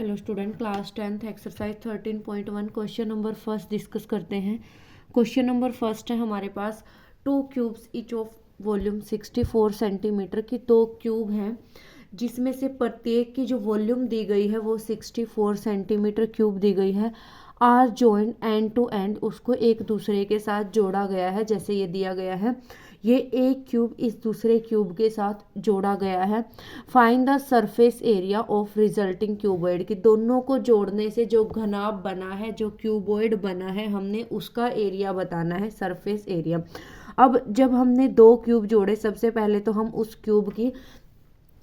Hello student, class 10th exercise 13.1 question number first discuss करते हैं। Question number first है हमारे पास, two cubes each of volume 64 centimetre की दो क्यूब हैं जिसमें से प्रत्येक की जो वॉल्यूम दी गई है वो 64 सेंटीमीटर क्यूब दी गई है। Are joint end to end, उसको एक दूसरे के साथ जोड़ा गया है जैसे ये दिया गया है। ये एक क्यूब इस दूसरे क्यूब के साथ जोड़ा गया है। Find the surface area of resulting cuboid, कि दोनों को जोड़ने से जो घनाभ बना है, जो क्यूबॉइड बना है, हमने उसका एरिया बताना है, सरफेस एरिया। अब जब हमने दो क्यूब जोड़े, सबसे पहले तो हम उस क्यूब की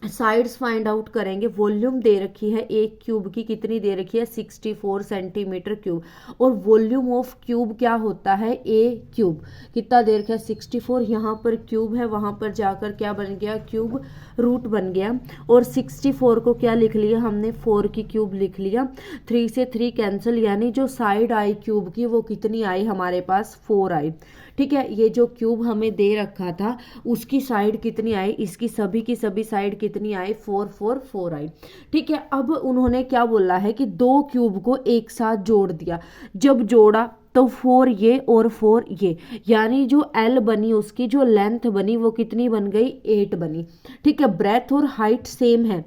साइड्स फाइंड आउट करेंगे। वॉल्यूम दे रखी है एक क्यूब की, कितनी दे रखी है 64 सेंटीमीटर क्यूब, और वॉल्यूम ऑफ क्यूब क्या होता है ए क्यूब। कितना दे रखा है 64, यहाँ पर क्यूब है, वहाँ पर जाकर क्या बन गया क्यूब रूट बन गया, और 64 को क्या लिख लिया हमने 4 की क्यूब लिख लिया। 3 से 3 कैंसिल, यानी जो साइड आई क्यूब की वो कितनी आई हमारे पास 4 आई। ठीक है, ये जो क्यूब हमें दे रखा था उसकी साइड कितनी आई, इसकी सभी की सभी साइड कितनी आई 4 4 4 आई। ठीक है, अब उन्होंने क्या बोला है कि दो क्यूब को एक साथ जोड़ दिया। जब जोड़ा तो 4 ये और 4 ये, यानी जो L बनी उसकी जो लेंथ बनी वो कितनी बन गई 8 बनी। ठीक है, ब्रेथ और हाइट सेम है,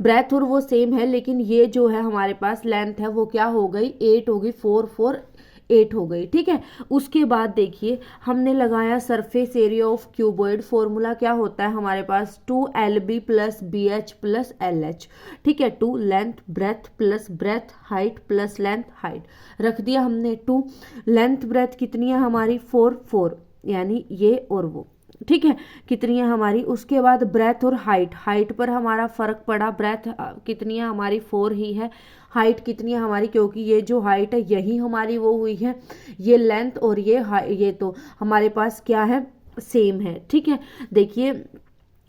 ब्रेथ और वो सेम है, लेकिन ये जो है हमारे पास लेंथ है वो क्या हो गई 8 होगी, 4 4 8 हो गई। ठीक है, उसके बाद देखिए हमने लगाया surface area of cuboid. Formula क्या होता है हमारे पास 2LB plus BH plus LH। ठीक है, 2 length breadth plus breadth height plus length height रख दिया हमने। 2 लेंथ ब्रेथ कितनी है हमारी 4 4, यानी ये और वो। ठीक है, कितनी है हमारी। उसके बाद ब्रेथ और हाइट, हाइट पर हमारा फर्क पड़ा, ब्रेथ कितनी है हमारी 4 ही है, हाइट कितनी है हमारी, क्योंकि ये जो हाइट है यही हमारी वो हुई है, ये लेंथ और ये तो हमारे पास क्या है सेम है। ठीक है, देखिए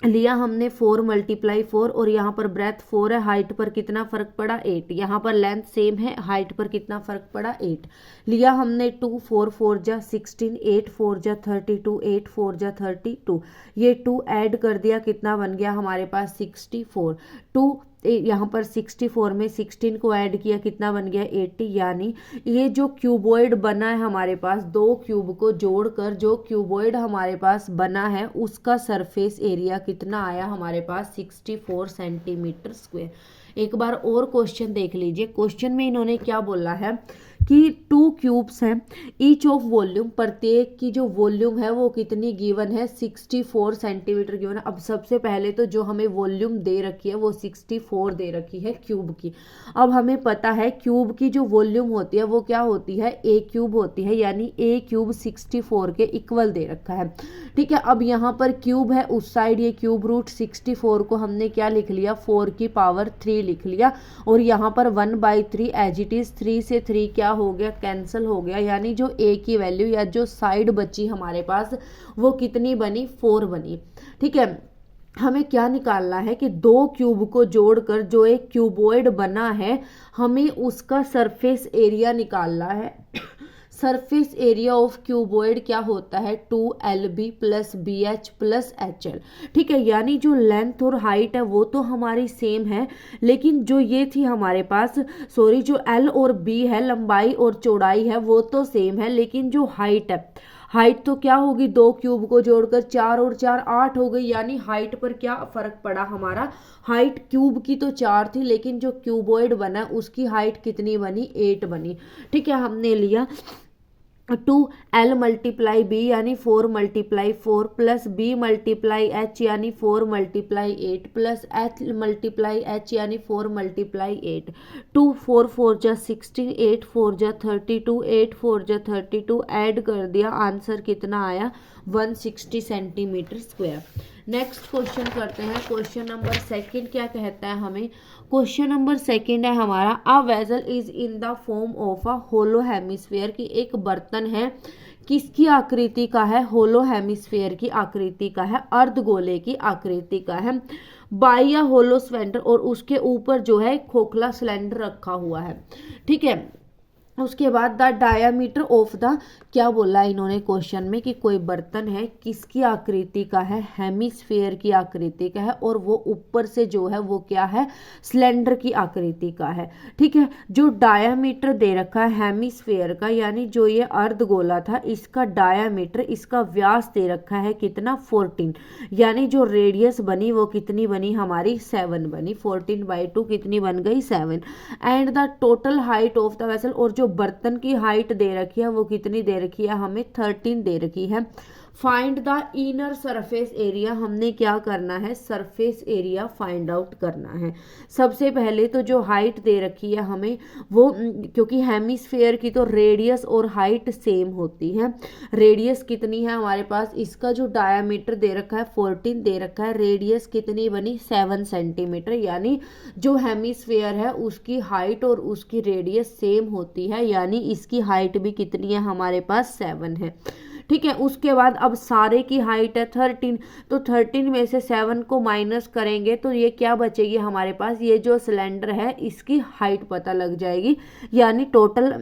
लिया हमने 4 मल्टीप्लाई 4, और यहाँ पर ब्रेथ 4 है, हाइट पर कितना फर्क पड़ा 8, यहाँ पर लेंथ सेम है, हाइट पर कितना फर्क पड़ा 8। लिया हमने 2 4 4 जा 16, 8 4 जा 32, 8 4 जा 32, ये 2 ऐड कर दिया, कितना बन गया हमारे पास 64। 2 यहाँ पर 64 में 16 को ऐड किया, कितना बन गया 80, यानी ये जो क्यूबॉइड बना है हमारे पास, दो क्यूब को जोड़कर जो क्यूबॉइड हमारे पास बना है उसका सरफेस एरिया कितना आया हमारे पास 64 सेंटीमीटर स्क्वायर। एक बार और क्वेश्चन देख लीजिए। क्वेश्चन में इन्होंने क्या बोला है कि टू क्यूब्स हैं, ईच ऑफ वॉल्यूम, प्रत्येक की जो वॉल्यूम है वो कितनी गिवन है 64 सेंटीमीटर गिवन है। अब सबसे पहले तो जो हमें वॉल्यूम दे रखी है वो 64 दे रखी है क्यूब की। अब हमें पता है क्यूब की जो वॉल्यूम होती है वो क्या होती है ए क्यूब होती है, यानी ए क्यूब 64 के इक्वल दे रखा है। ठीक है, अब यहाँ पर क्यूब है उस साइड, ये क्यूब रूट 64 को हमने क्या लिख लिया 4 की पावर 3 लिख लिया, और यहाँ पर 1/3 एज इट इज, 3 से 3 क्या हो गया कैंसिल हो गया, यानी जो ए की वैल्यू या जो साइड बची हमारे पास वो कितनी बनी 4 बनी। ठीक है, हमें क्या निकालना है कि दो क्यूब को जोड़कर जो एक क्यूबॉइड बना है हमें उसका सरफेस एरिया निकालना है। सरफेस एरिया ऑफ क्यूबॉइड क्या होता है 2LB plus BH plus HL। ठीक है, यानी जो लेंथ और हाइट है वो तो हमारी सेम है, लेकिन जो ये थी हमारे पास जो L और B है, लंबाई और चौड़ाई है वो तो सेम है, लेकिन जो हाइट है, हाइट तो क्या होगी, दो क्यूब को जोड़कर 4 और 4 8 हो गई, यानी हाइट पर क्या फर्क पड़ा हमारा, हाइट क्यूब की तो 4 थी लेकिन जो क्यूबॉइड बना उसकी हाइट कितनी बनी 8 बनी। ठीक है, हमने लिया 2L मल्टीप्लाई B यानी 4 multiply 4 plus B multiply H यानी 4 multiply 8 plus H multiply H यानी 4 मल्टीप्लाई 8। 2 4 4 जा 16, 8 4 जा 32, 8 4 जा 32 ऐड कर दिया, आंसर कितना आया 160 सेंटीमीटर स्क्वायर। नेक्स्ट क्वेश्चन करते हैं। क्वेश्चन नंबर सेकंड क्या कहता है हमें, क्वेश्चन नंबर सेकंड है हमारा, a vessel is in the form of a hollow hemisphere, की एक बर्तन है किसकी आकृति का है, होलो हेमिस्फीयर की आकृति का है, अर्धगोले की आकृति का है, बाई अ होलो सिलेंडर, और उसके ऊपर जो है खोखला सिलेंडर रखा हुआ है। ठीक है, उसके बाद द डायामीटर ऑफ द, क्या बोला इन्होंने क्वेश्चन में कि कोई बर्तन है किसकी आकृति का है, हेमिस्फेयर की आकृति का है, और वो ऊपर से जो है वो क्या है, सिलेंडर की आकृति का है। ठीक है, जो डायामीटर दे रखा है हेमिस्फेयर का, यानी जो ये अर्धगोला था इसका डायामीटर, इसका व्यास दे रखा है कितना, 14, यानी जो रेडियस बनी वो कितनी बनी हमारी, 7 बनी, 14/2 कितनी बन गई, 7। And the total height of the vessel, और जो बर्तन की हाइट दे रखी है वो कितनी दे रखी है, हमें 13 दे रखी है। Find the inner surface area, हमने क्या करना है, सरफेस एरिया फाइंड आउट करना है। सबसे पहले तो जो हाइट दे रखी है हमें वो, क्योंकि हेमिस्फेयर की तो रेडियस और हाइट सेम होती है। रेडियस कितनी है हमारे पास, इसका जो डायामीटर दे रखा है 14 दे रखा है, रेडियस कितनी बनी, 7 सेंटीमीटर, यानी जो हेमिस्फेयर है उसकी हाइट और उसकी रेडियस सेम होती है, यानी इसकी हाइट भी कितनी है हमारे पास, 7 है। ठीक है, उसके बाद अब सारे की हाइट है 13, तो 13 में से 7 को माइनस करेंगे तो ये क्या बचेगी हमारे पास, ये जो सिलेंडर है इसकी हाइट पता लग जाएगी, यानी टोटल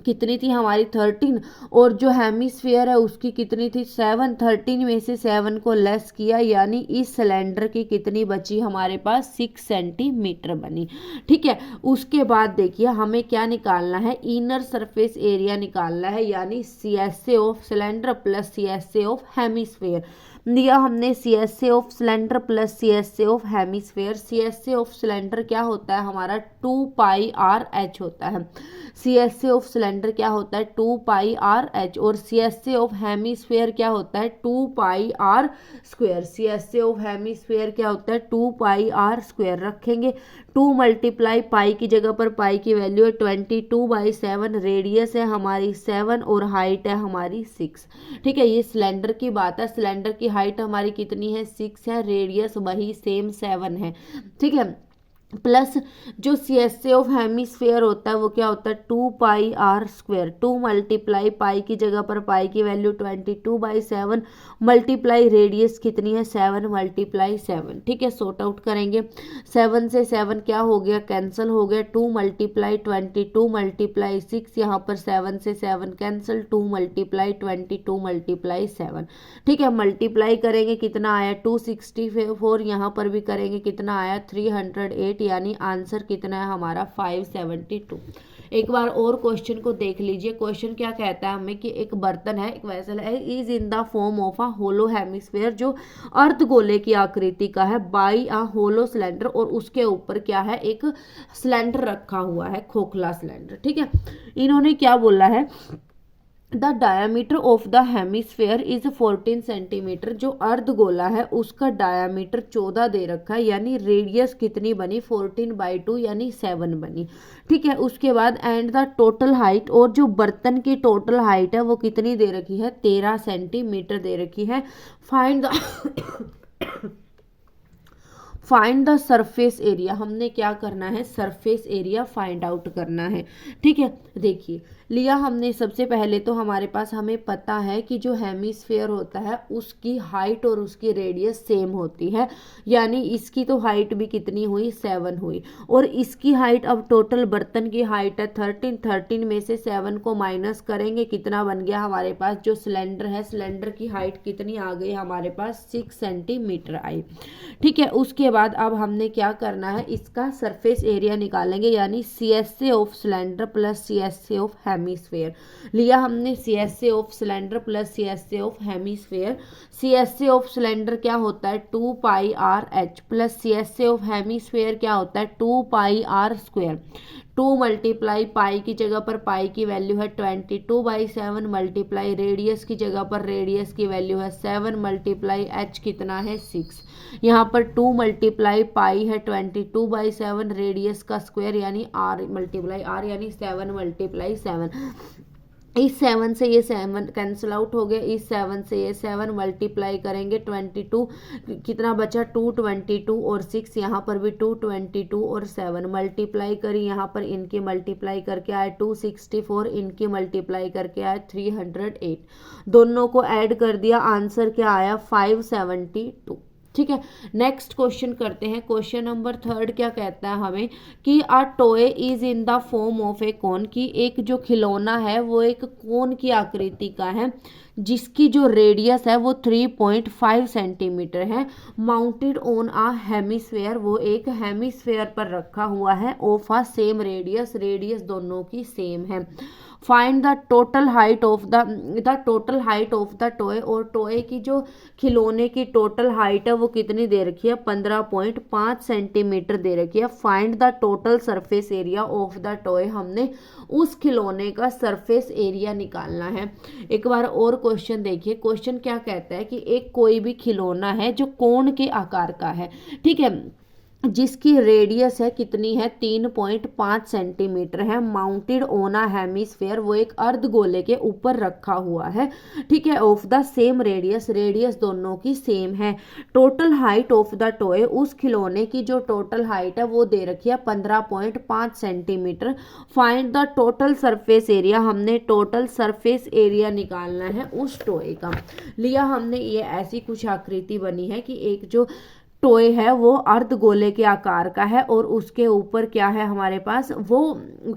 कितनी थी हमारी, 13, और जो हेमिस्फेयर है उसकी कितनी थी, 7। 13 में से 7 को लेस किया, यानी इस सिलेंडर की कितनी बची हमारे पास, 6 सेंटीमीटर बनी। ठीक है, उसके बाद देखिए हमें क्या निकालना है, इनर सरफेस एरिया निकालना है, यानी CSA of cylinder plus CSA of hemisphere. दिया हमने CSA of cylinder plus CSA of hemisphere. CSA of cylinder क्या होता है हमारा, 2πRh होता है। CSA ऑफ सिलेंडर क्या होता है, 2πRh, और CSA ऑफ हेमिस्फेयर क्या होता है, 2πr²। CSA ऑफ हेमिस्फेयर क्या होता है, 2πr² रखेंगे। 2 मल्टीप्लाई पाई की जगह पर पाई की वैल्यू है 22/7, रेडियस है हमारी 7 और हाइट है हमारी 6। ठीक है, ये सिलेंडर की बात है, सिलेंडर की हाइट हमारी कितनी है, 6 है, रेडियस वही सेम 7 है। ठीक है, प्लस जो CSA ऑफ हेमिस्फेयर होता है वो क्या होता है, 2πr²। 2 मल्टीप्लाई पाई की जगह पर पाई की वैल्यू 22/7, मल्टीप्लाई रेडियस कितनी है, 7 मल्टीप्लाई 7। ठीक है, सॉर्ट आउट करेंगे, 7 से 7 क्या हो गया, कैंसिल हो गया, 2 मल्टीप्लाई 22 मल्टीप्लाई 6, यहाँ पर 7 से 7 कैंसिल, 2 मल्टीप्लाई 22 मल्टीप्लाई 7। ठीक है, मल्टीप्लाई करेंगे कितना आया, 264, यहाँ पर भी करेंगे कितना आया, 308, यानी आंसर कितना है हमारा, 572। एक बार और क्वेश्चन को देख लीजिए। क्वेश्चन क्या कहता है हमें कि एक बर्तन है, एक वेसल है, is in the form of a hollow hemisphere, जो अर्धगोले की आकृति का है, बाई अ होलो सिलेंडर, और उसके ऊपर क्या है, एक सिलेंडर रखा हुआ है, खोखला सिलेंडर। ठीक है, इन्होंने क्या बोला है, the diameter of the hemisphere is 14 centimetre, जो अर्धगोला है उसका डायामीटर 14 दे रखा है, यानी रेडियस कितनी बनी, 14/2 यानी 7 बनी। ठीक है, उसके बाद एंड द टोटल हाइट, और जो बर्तन की टोटल हाइट है वो कितनी दे रखी है, 13 सेंटीमीटर दे रखी है। फाइंड द सरफेस एरिया, हमने क्या करना है, सरफेस एरिया फाइंड आउट करना है। ठीक है, देखिए लिया हमने, सबसे पहले तो हमारे पास हमें पता है कि जो हेमिस्फेयर होता है उसकी हाइट और उसकी रेडियस सेम होती है, यानी इसकी तो हाइट भी कितनी हुई, 7 हुई, और इसकी हाइट, अब टोटल बर्तन की हाइट है 13, 13 में से 7 को माइनस करेंगे, कितना बन गया हमारे पास, जो सिलेंडर है सिलेंडर की हाइट कितनी आ गई हमारे पास, 6 सेंटीमीटर आई। ठीक है, उसके बाद अब हमने क्या करना है, इसका सरफेस एरिया निकालेंगे, यानी CSA of cylinder plus CSA of hemisphere. लिया हमने CSA of cylinder plus CSA of hemisphere. CSA of cylinder क्या होता है, 2πRh, plus CSA of hemisphere क्या होता है, 2πr²। 2 मल्टीप्लाई पाई की जगह पर पाई की वैल्यू है 22/7, मल्टीप्लाई रेडियस की जगह पर रेडियस की वैल्यू है 7, मल्टीप्लाई h कितना है, 6। यहाँ पर 2 मल्टीप्लाई पाई है 22/7, रेडियस का स्क्वायर यानी r मल्टीप्लाई r, यानी 7 मल्टीप्लाई 7। इस 7 से ये 7 कैंसिल आउट हो गया, इस 7 से ये 7 मल्टीप्लाई करेंगे 22, कितना बचा, 222 और 6, यहाँ पर भी 222 और 7 मल्टीप्लाई करी, यहाँ पर इनकी मल्टीप्लाई करके आए 264, इनकी मल्टीप्लाई करके आए 308, दोनों को ऐड कर दिया, आंसर क्या आया, 572। ठीक है। नेक्स्ट क्वेश्चन करते हैं। क्वेश्चन नंबर थर्ड क्या कहता है हमें कि a toy is in the form of a cone, की एक जो खिलौना है वो एक कोन की आकृति का है जिसकी जो रेडियस है वो 3.5 सेंटीमीटर है, माउंटेड ऑन अ हेमिस्फेयर, वो एक हेमिस्फेयर पर रखा हुआ है, of a same radius, radius दोनों की सेम है। Find the total height of total height of the toy, और टॉय की जो खिलौने की टोटल हाइट है वो कितनी दे रखी है, 15.5 सेंटीमीटर दे रखी है। Find the total surface area of the toy, हमने उस खिलौने का सरफेस एरिया निकालना है। एक बार और क्वेश्चन देखिए। क्वेश्चन क्या कहता है कि एक कोई भी खिलौना है जो कोण के आकार का है, ठीक है, जिसकी रेडियस है कितनी है, 3.5 सेंटीमीटर है, माउंटेड ऑन अ हेमिस्फेयर, वो एक अर्धगोले के ऊपर रखा हुआ है, ठीक है, of the same radius, radius दोनों की सेम है। Total height of the toy, उस खिलौने की जो टोटल हाइट है वो दे रखी है 15.5 centimetre. Find the total surface area, हमने टोटल सरफेस एरिया निकालना है उस टॉय का। लिया हमने, ये ऐसी कुछ आकृति बनी है कि एक जो टॉय है वो अर्धगोले के आकार का है और उसके ऊपर क्या है हमारे पास, वो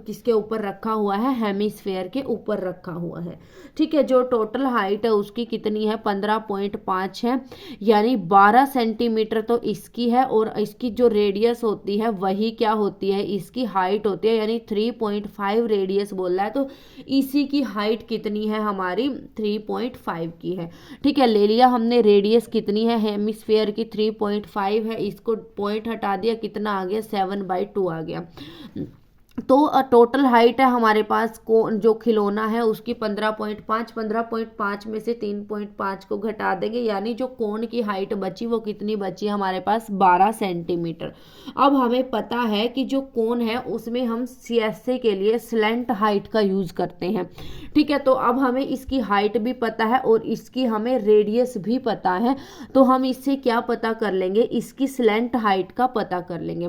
किसके ऊपर रखा हुआ है, हेमिस्फेयर के ऊपर रखा हुआ है, ठीक है। जो टोटल हाइट है उसकी कितनी है, 15.5 है, यानी 12 सेंटीमीटर तो इसकी है, और इसकी जो रेडियस होती है वही क्या होती है, इसकी हाइट होती है, यानी 3.5 रेडियस बोल रहा है, तो इसी की हाइट कितनी है हमारी, 3.5 की है, ठीक है। ले लिया हमने, रेडियस कितनी है हेमिस्फेयर की, 3.5 है, इसको पॉइंट हटा दिया, कितना आ गया, 7/2 आ गया। तो टोटल हाइट है हमारे पास को जो खिलौना है उसकी 15.5 में से 3.5 को घटा देंगे, यानी जो कोण की हाइट बची वो कितनी बची हमारे पास, 12 सेंटीमीटर। अब हमें पता है कि जो कोण है उसमें हम सीएसए के लिए स्लैंट हाइट का यूज करते हैं, ठीक है। तो अब हमें इसकी हाइट भी पता है और इसकी हमें रेडियस भी पता है, तो हम इससे क्या पता कर लेंगे, इसकी स्लैंट हाइट का पता कर लेंगे।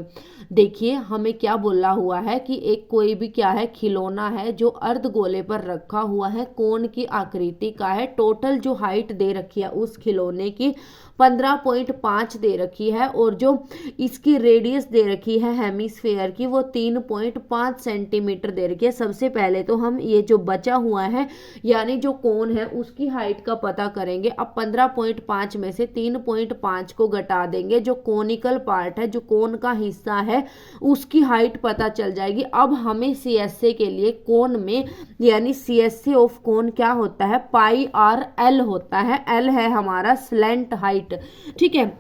देखिए हमें क्या बोला हुआ है कि एक कोई भी क्या है, खिलौना है जो अर्धगोले पर रखा हुआ है, कोण की आकृति का है, टोटल जो हाइट दे रखी है उस खिलौने की 15.5 दे रखी है, और जो इसकी रेडियस दे रखी है हेमिस्फेयर की वो 3.5 सेंटीमीटर दे रखी है। सबसे पहले तो हम ये जो बचा हुआ है यानी जो कोण है उसकी हाइट का पता करेंगे। अब 15.5 में से 3.5 को घटा देंगे, जो कोनिकल पार्ट है, जो कोण का हिस्सा है, उसकी हाइट पता चल जाएगी। अब हमें सीएसए के लिए कोण में, यानी सीएसए ऑफ कोण क्या होता है, πr/l होता है, l है हमारा स्लैंट हाइट, ठीक है।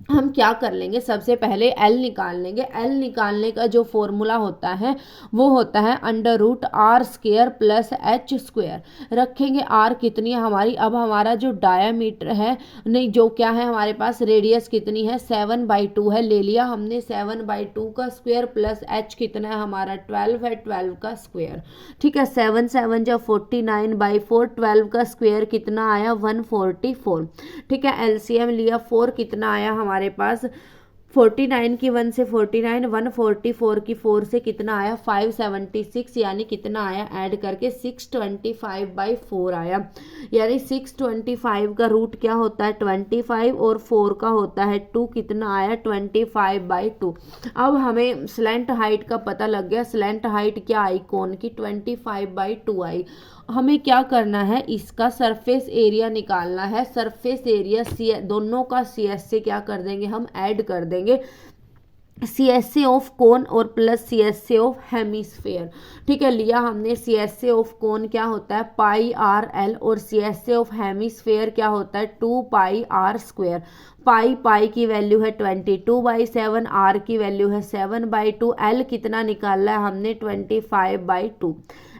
हम क्या कर लेंगे, सबसे पहले L निकाल लेंगे। L निकालने का जो फॉर्मूला होता है वो होता है √r² प्लस h²। रखेंगे r कितनी है हमारी, अब हमारा जो डायामीटर है, नहीं जो क्या है हमारे पास, रेडियस कितनी है, 7/2 है, ले लिया हमने 7/2 का स्क्वायर प्लस h कितना है हमारा, 12 है, 12 का स्क्वायर, ठीक है। 7 7 जा 49/4, 12 का स्क्वायर कितना आया, 144, ठीक है। एलसीएम लिया, 4 कितना आया हमारे पास, 49 की 1 से 49, 144 की 4 से कितना आया, 576, यानी कितना आया, ऐड करके 625/4 आया, यानी 625 का रूट क्या होता है, 25, और 4 का होता है 2, कितना आया, 25/2। अब हमें स्लैंट हाइट का पता लग गया, स्लैंट हाइट क्या आई कोण की, 25/2 आई। हमें क्या करना है, इसका सरफेस एरिया निकालना है। सरफेस एरिया दोनों का सीएस से क्या कर देंगे, हम ऐड कर देंगे, सीएसए ऑफ कोन और प्लस सीएसए ऑफ हेमिस्फेयर, ठीक है। लिया हमने, सीएसए ऑफ कोन क्या होता है, πr/l, और सीएसए ऑफ हेमिस्फेयर क्या होता है, 2πr²। पाई की वैल्यू है 22/7, r की वैल्यू है 7/2, l कितना निकाला है हमने, 25/2।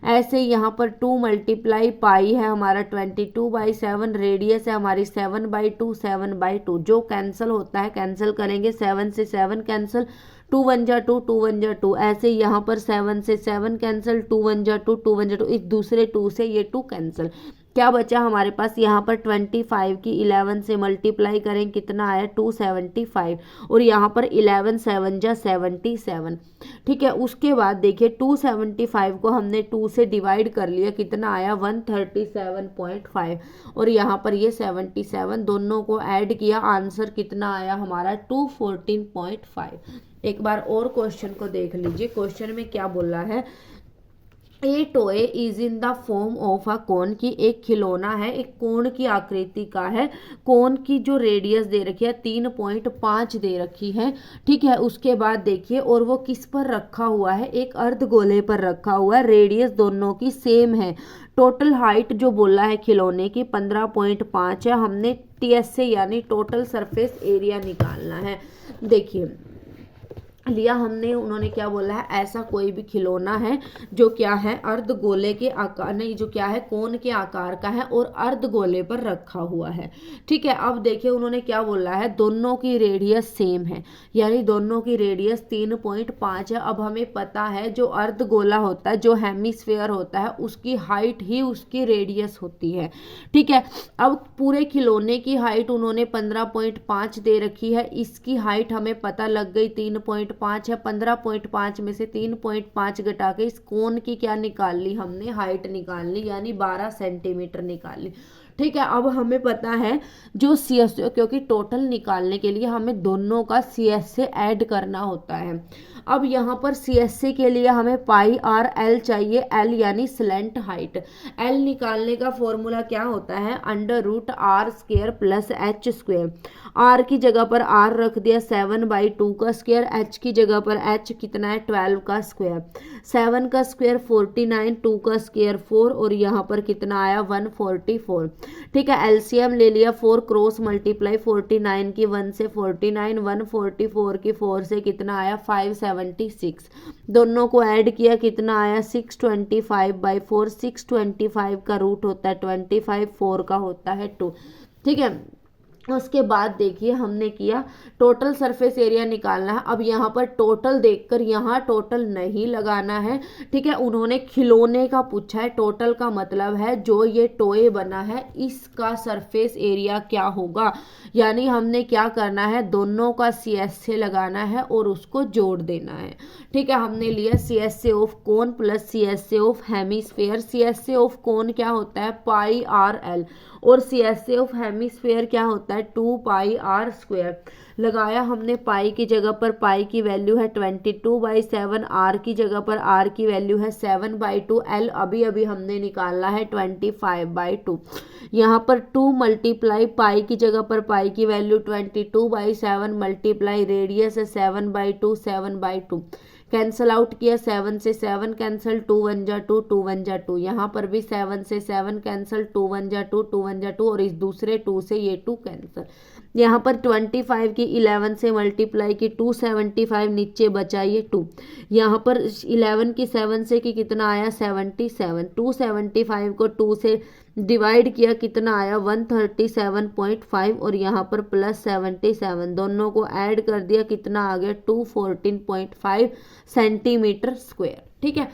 ऐसे यहाँ पर 2 मल्टीप्लाई पाई है हमारा 22/7, रेडियस है हमारी 7/2, 7/2, जो कैंसिल होता है, कैंसिल करेंगे, 7 से 7 कैंसिल, 2 1 जा 2, 2 1 जा 2, ऐसे यहाँ पर 7 से 7 कैंसिल, 2 1 जा 2, 2 1 जा 2, इस दूसरे 2 से ये 2 कैंसिल, क्या बचा हमारे पास यहाँ पर 25 की 11 से मल्टीप्लाई करें कितना आया 275, और यहाँ पर 11 7 जा 77। ठीक है, उसके बाद देखिए 275 को हमने 2 से डिवाइड कर लिया, कितना आया 137.5, और यहाँ पर ये 77, दोनों को ऐड किया, आंसर कितना आया हमारा 214.5। एक बार और क्वेश्चन को देख लीजिए, क्वेश्चन में क्या बोला है, a toy is in the form of a cone, की एक खिलौना है, एक कोण की आकृति का है, कोण की जो रेडियस दे रखी है 3.5 दे रखी है। ठीक है, उसके बाद देखिए, और वो किस पर रखा हुआ है, एक अर्धगोले पर रखा हुआ है, रेडियस दोनों की सेम है। टोटल हाइट जो बोला है खिलौने की 15.5 है, हमने टीएस से यानी टोटल सरफेस एरिया निकालना है। देखिए लिया हमने, उन्होंने क्या बोला है, ऐसा कोई भी खिलौना है जो क्या है अर्धगोले के आकार, नहीं जो क्या है कोन के आकार का है और अर्धगोले पर रखा हुआ है। ठीक है, अब देखिए उन्होंने क्या बोला है, दोनों की रेडियस सेम है, यानी दोनों की रेडियस 3.5 है। अब हमें पता है जो अर्धगोला होता है, जो हेमिस्फेयर होता है, उसकी हाइट ही उसकी रेडियस होती है। ठीक है, अब पूरे खिलौने की हाइट उन्होंने 15.5 दे रखी है, इसकी हाइट हमें पता लग गई 3.5 है। 15.5 में से 3.5 घटा के इस कोन की क्या निकाल ली हमने, हाइट निकाल ली, यानी 12 सेंटीमीटर निकाल ली। ठीक है, अब हमें पता है जो सी एस, क्योंकि टोटल निकालने के लिए हमें दोनों का सी एस से ऐड करना होता है। अब यहाँ पर सी एस सी के लिए हमें पाई आर एल चाहिए, एल यानी स्लेंट हाइट। एल निकालने का फॉर्मूला क्या होता है, √r² plus h square. Are की जगह पर आर रख दिया 7/2 का स्क्वायर, एच की जगह पर एच कितना है 12 का स्क्वायर, 7 का स्क्वायर 49, 2 का स्क्वायर 4, और यहाँ पर कितना आया 144। ठीक है, एलसीएम ले लिया, 4 क्रॉस मल्टीप्लाई 49 की 1 से 49, 144 की 4 से कितना आया 576, दोनों को ऐड किया कितना आया 625/4, 625 का रूट होता है 25, 4 का होता है 2। ठीक है, उसके बाद देखिए हमने किया टोटल सरफेस एरिया निकालना है। अब यहाँ पर टोटल देखकर यहाँ टोटल नहीं लगाना है। ठीक है, उन्होंने खिलौने का पूछा है, टोटल का मतलब है जो ये टॉय बना है इसका सरफेस एरिया क्या होगा, यानी हमने क्या करना है, दोनों का सी एस से लगाना है और उसको जोड़ देना है। ठीक है, हमने लिया सी एस से of cone plus C S से ऑफ हेमिस्फेयर। सी एस से ऑफ कोन क्या होता है पाई आर एल, और सी एस से ऑफ हेमिस्फेयर क्या होता है 2πr²। लगाया हमने, पाई की जगह पर पाई की वैल्यू है 22/7, आर की जगह पर आर की वैल्यू है 7/2, एल अभी अभी हमने निकाला है 25/2। यहाँ पर 2 मल्टीप्लाई पाई की जगह पर पाई की वैल्यू 22/7 मल्टीप्लाई रेडियस है 7/2, 7/2 कैंसल आउट किया, 7 से 7 कैंसल, 2 1 जा 2, 2 1 जा 2, यहाँ पर भी 7 से 7 कैंसल, 2 1 जा 2, 2 1 जा 2, और इस दूसरे 2 से ये 2 कैंसल। यहाँ पर 25 की 11 से मल्टीप्लाई की 275, नीचे बचा ये 2। यहाँ पर 11 की 7 से की कितना आया 77, 275 को 2 से डिवाइड किया कितना आया 137.5, और यहाँ पर प्लस 77, दोनों को ऐड कर दिया कितना आ गया 214.5 सेंटीमीटर स्क्वायर। ठीक है,